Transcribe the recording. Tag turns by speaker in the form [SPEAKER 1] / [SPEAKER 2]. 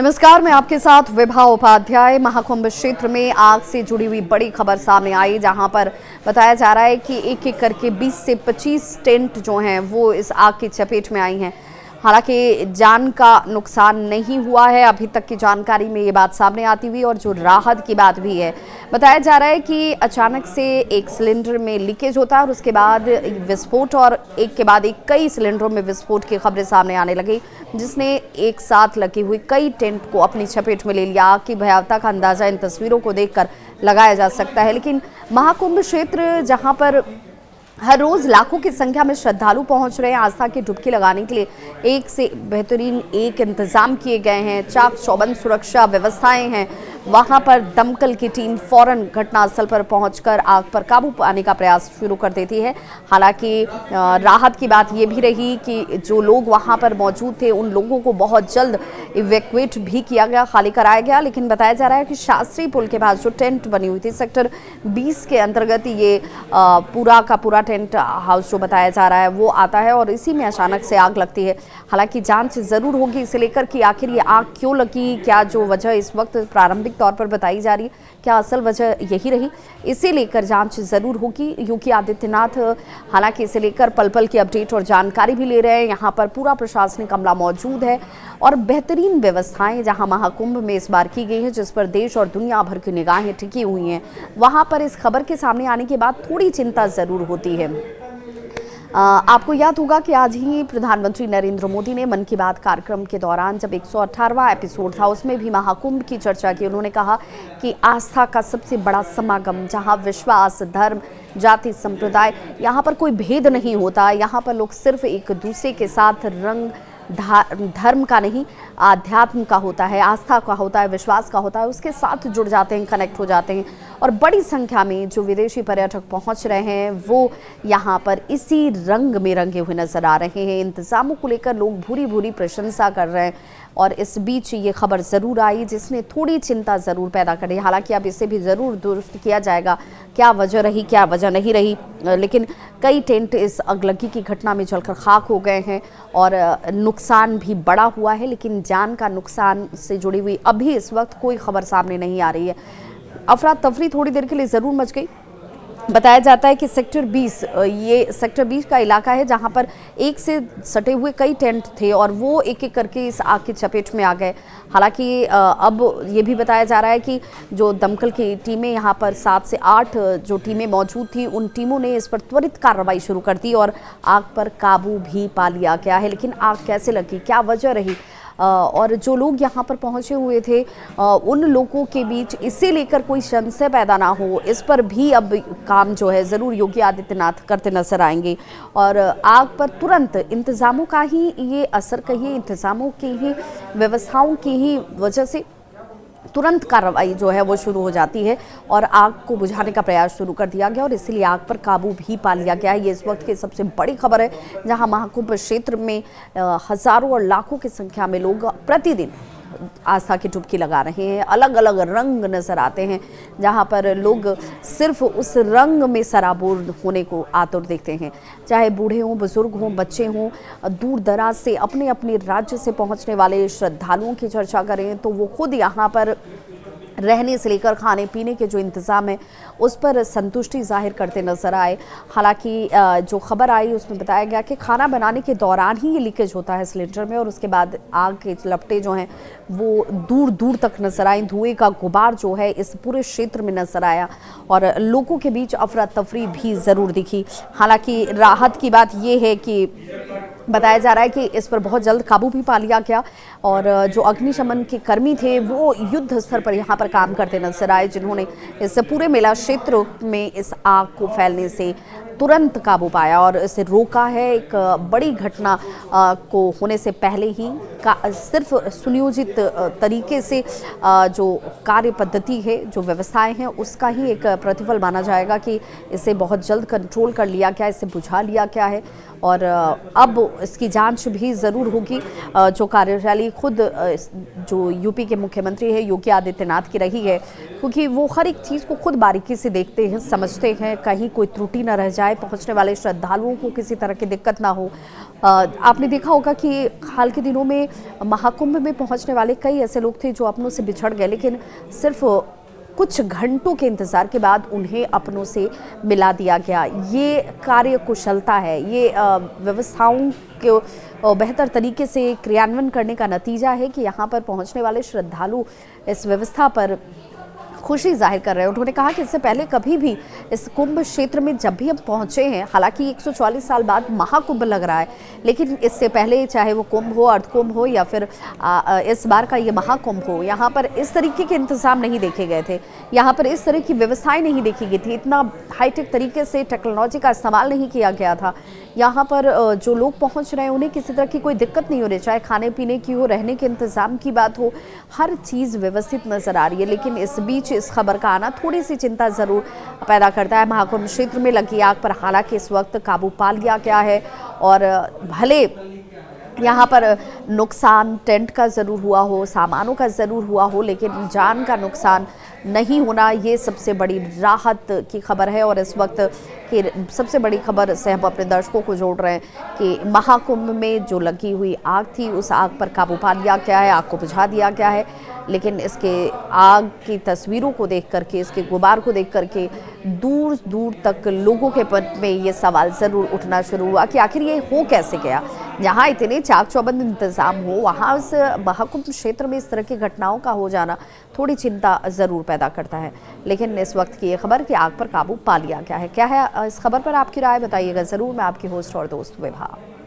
[SPEAKER 1] नमस्कार, मैं आपके साथ विभा उपाध्याय। महाकुंभ क्षेत्र में आग से जुड़ी हुई बड़ी खबर सामने आई, जहां पर बताया जा रहा है कि एक एक करके 20 से 25 टेंट जो हैं वो इस आग की चपेट में आई हैं। हालांकि जान का नुकसान नहीं हुआ है, अभी तक की जानकारी में ये बात सामने आती हुई। और जो राहत की बात भी है, बताया जा रहा है कि अचानक से एक सिलेंडर में लीकेज होता है और उसके बाद विस्फोट, और एक के बाद एक कई सिलेंडरों में विस्फोट की खबरें सामने आने लगी, जिसने एक साथ लगी हुई कई टेंट को अपनी चपेट में ले लिया। आग की भयावता का अंदाजा इन तस्वीरों को देखकर लगाया जा सकता है। लेकिन महाकुंभ क्षेत्र, जहां पर हर रोज लाखों की संख्या में श्रद्धालु पहुंच रहे हैं आस्था की डुबकी लगाने के लिए, एक से बेहतरीन एक इंतजाम किए गए हैं। चाक चौबंद सुरक्षा व्यवस्थाएं हैं। वहां पर दमकल की टीम फौरन घटनास्थल पर पहुंचकर आग पर काबू पाने का प्रयास शुरू कर देती है। हालांकि राहत की बात यह भी रही कि जो लोग वहां पर मौजूद थे उन लोगों को बहुत जल्द इवैक्यूएट भी किया गया, खाली कराया गया। लेकिन बताया जा रहा है कि शास्त्री पुल के पास जो टेंट बनी हुई थी सेक्टर 20 के अंतर्गत, ये पूरा का पूरा टेंट हाउस जो बताया जा रहा है वो आता है और इसी में अचानक से आग लगती है। हालांकि जांच जरूर होगी इसे लेकर कि आखिर ये आग क्यों लगी, क्या जो वजह इस वक्त प्रारंभिक तौर पर बताई जा रही है, क्या असल वजह यही रही, इसे लेकर जांच जरूर होगी। योगी आदित्यनाथ हालांकि इसे लेकर पल पल की अपडेट और जानकारी भी ले रहे हैं। यहाँ पर पूरा प्रशासनिक अमला मौजूद है और बेहतरीन व्यवस्थाएं जहां महाकुंभ में इस बार की गई है, जिस पर देश और दुनिया भर की निगाहें टिकी हुई हैं, वहां पर इस खबर के सामने आने के बाद थोड़ी चिंता जरूर होती है। आपको याद होगा कि आज ही प्रधानमंत्री नरेंद्र मोदी ने मन की बात कार्यक्रम के दौरान, जब 118वां एपिसोड था, उसमें भी महाकुंभ की चर्चा की। उन्होंने कहा कि आस्था का सबसे बड़ा समागम, जहां विश्वास, धर्म, जाति, संप्रदाय, यहाँ पर कोई भेद नहीं होता। यहाँ पर लोग सिर्फ एक दूसरे के साथ रंग धर्म का नहीं, आध्यात्म का होता है, आस्था का होता है, विश्वास का होता है, उसके साथ जुड़ जाते हैं, कनेक्ट हो जाते हैं। और बड़ी संख्या में जो विदेशी पर्यटक पहुंच रहे हैं वो यहाँ पर इसी रंग में रंगे हुए नजर आ रहे हैं। इंतजामों को लेकर लोग भूरी भूरी प्रशंसा कर रहे हैं और इस बीच ये खबर ज़रूर आई जिसने थोड़ी चिंता ज़रूर पैदा करी। हालांकि अब इसे भी ज़रूर दुरुस्त किया जाएगा, क्या वजह रही, क्या वजह नहीं रही। लेकिन कई टेंट इस अगलगी की घटना में जलकर खाक हो गए हैं और नुकसान भी बड़ा हुआ है। लेकिन जान का नुकसान से जुड़ी हुई अभी इस वक्त कोई खबर सामने नहीं आ रही है। अफरा तफरी थोड़ी देर के लिए ज़रूर मच गई। बताया जाता है कि सेक्टर 20, ये सेक्टर 20 का इलाका है जहां पर एक से सटे हुए कई टेंट थे और वो एक एक करके इस आग की चपेट में आ गए। हालांकि अब ये भी बताया जा रहा है कि जो दमकल की टीमें यहाँ पर 7 से 8 जो टीमें मौजूद थी, उन टीमों ने इस पर त्वरित कार्रवाई शुरू कर दी और आग पर काबू भी पा लिया गया है। लेकिन आग कैसे लगी, क्या वजह रही, और जो लोग यहाँ पर पहुँचे हुए थे उन लोगों के बीच इसे लेकर कोई संशय पैदा ना हो, इस पर भी अब काम जो है ज़रूर योगी आदित्यनाथ करते नजर आएंगे। और आग पर तुरंत इंतज़ामों का ही ये असर कहिए, इंतज़ामों की ही, व्यवस्थाओं की ही वजह से तुरंत कार्रवाई जो है वो शुरू हो जाती है और आग को बुझाने का प्रयास शुरू कर दिया गया और इसीलिए आग पर काबू भी पा लिया गया है। ये इस वक्त की सबसे बड़ी खबर है, जहां महाकुंभ क्षेत्र में हजारों और लाखों की संख्या में लोग प्रतिदिन आस्था की डुबकी लगा रहे हैं। अलग अलग रंग नजर आते हैं, जहां पर लोग सिर्फ उस रंग में सराबोर होने को आतुर देखते हैं। चाहे बूढ़े हों, बुजुर्ग हों, बच्चे हों, दूर दराज से अपने अपने राज्य से पहुंचने वाले श्रद्धालुओं की चर्चा करें तो वो खुद यहाँ पर रहने से लेकर खाने पीने के जो इंतज़ाम है उस पर संतुष्टि जाहिर करते नजर आए। हालांकि जो खबर आई उसमें बताया गया कि खाना बनाने के दौरान ही ये लीकेज होता है सिलेंडर में और उसके बाद आग के लपटें जो हैं वो दूर दूर तक नजर आए। धुएं का गुबार जो है इस पूरे क्षेत्र में नजर आया और लोगों के बीच अफरा तफरी भी ज़रूर दिखी। हालांकि राहत की बात यह है कि बताया जा रहा है कि इस पर बहुत जल्द काबू भी पा लिया गया और जो अग्निशमन के कर्मी थे वो युद्ध स्तर पर यहाँ पर काम करते नजर आए, जिन्होंने इस पूरे मेला क्षेत्र में इस आग को फैलने से तुरंत काबू पाया और इसे रोका है। एक बड़ी घटना को होने से पहले ही सिर्फ सुनियोजित तरीके से जो कार्य पद्धति है, जो व्यवस्थाएं हैं, उसका ही एक प्रतिफल माना जाएगा कि इसे बहुत जल्द कंट्रोल कर लिया गया, इसे बुझा लिया गया है और अब इसकी जांच भी ज़रूर होगी। जो कार्यशैली खुद जो यूपी के मुख्यमंत्री है योगी आदित्यनाथ की रही है, क्योंकि वो हर एक चीज़ को खुद बारीकी से देखते हैं, समझते हैं, कहीं कोई त्रुटि न रह जाए, जाए, पहुंचने वाले श्रद्धालुओं को किसी तरह की दिक्कत ना हो। आपने देखा होगा कि हाल के दिनों में महाकुंभ में पहुंचने वाले कई ऐसे लोग थे जो अपनों से बिछड़ गए, लेकिन सिर्फ कुछ घंटों के इंतजार के बाद उन्हें अपनों से मिला दिया गया। ये कार्य कुशलता है, ये व्यवस्थाओं को बेहतर तरीके से क्रियान्वयन करने का नतीजा है कि यहाँ पर पहुँचने वाले श्रद्धालु इस व्यवस्था पर खुशी जाहिर कर रहे हैं। उन्होंने कहा कि इससे पहले कभी भी इस कुंभ क्षेत्र में जब भी हम पहुंचे हैं, हालांकि 144 साल बाद महाकुंभ लग रहा है, लेकिन इससे पहले चाहे वो कुंभ हो, अर्धकुंभ हो या फिर इस बार का ये महाकुंभ हो, यहाँ पर इस तरीके के इंतजाम नहीं देखे गए थे, यहाँ पर इस तरह की व्यवस्थाएं नहीं देखी गई थी, इतना हाईटेक तरीके से टेक्नोलॉजी का इस्तेमाल नहीं किया गया था। यहाँ पर जो लोग पहुँच रहे हैं उन्हें किसी तरह की कोई दिक्कत नहीं हो रही, चाहे खाने पीने की हो, रहने के इंतजाम की बात हो, हर चीज़ व्यवस्थित नजर आ रही है। लेकिन इस बीच इस खबर का आना थोड़ी सी चिंता जरूर पैदा करता है। महाकुंभ क्षेत्र में लगी आग पर हालांकि इस वक्त काबू पा लिया गया है और भले यहाँ पर नुकसान टेंट का ज़रूर हुआ हो, सामानों का ज़रूर हुआ हो, लेकिन जान का नुकसान नहीं होना, ये सबसे बड़ी राहत की खबर है। और इस वक्त की सबसे बड़ी खबर से हम अपने दर्शकों को जोड़ रहे हैं कि महाकुंभ में जो लगी हुई आग थी, उस आग पर काबू पा लिया गया है, आग को बुझा दिया गया है। लेकिन इसके आग की तस्वीरों को देख करके, इसके गुबार को देख करके दूर दूर तक लोगों के मन में ये सवाल ज़रूर उठना शुरू हुआ कि आखिर ये हो कैसे गया। जहाँ इतने चाक चौबंद इंतज़ाम हो, वहाँ उस महाकुंभ क्षेत्र में इस तरह की घटनाओं का हो जाना थोड़ी चिंता ज़रूर पैदा करता है। लेकिन इस वक्त की ये खबर कि आग पर काबू पा लिया गया है। क्या है इस खबर पर आपकी राय, बताइएगा ज़रूर। मैं आपकी होस्ट और दोस्त विभा।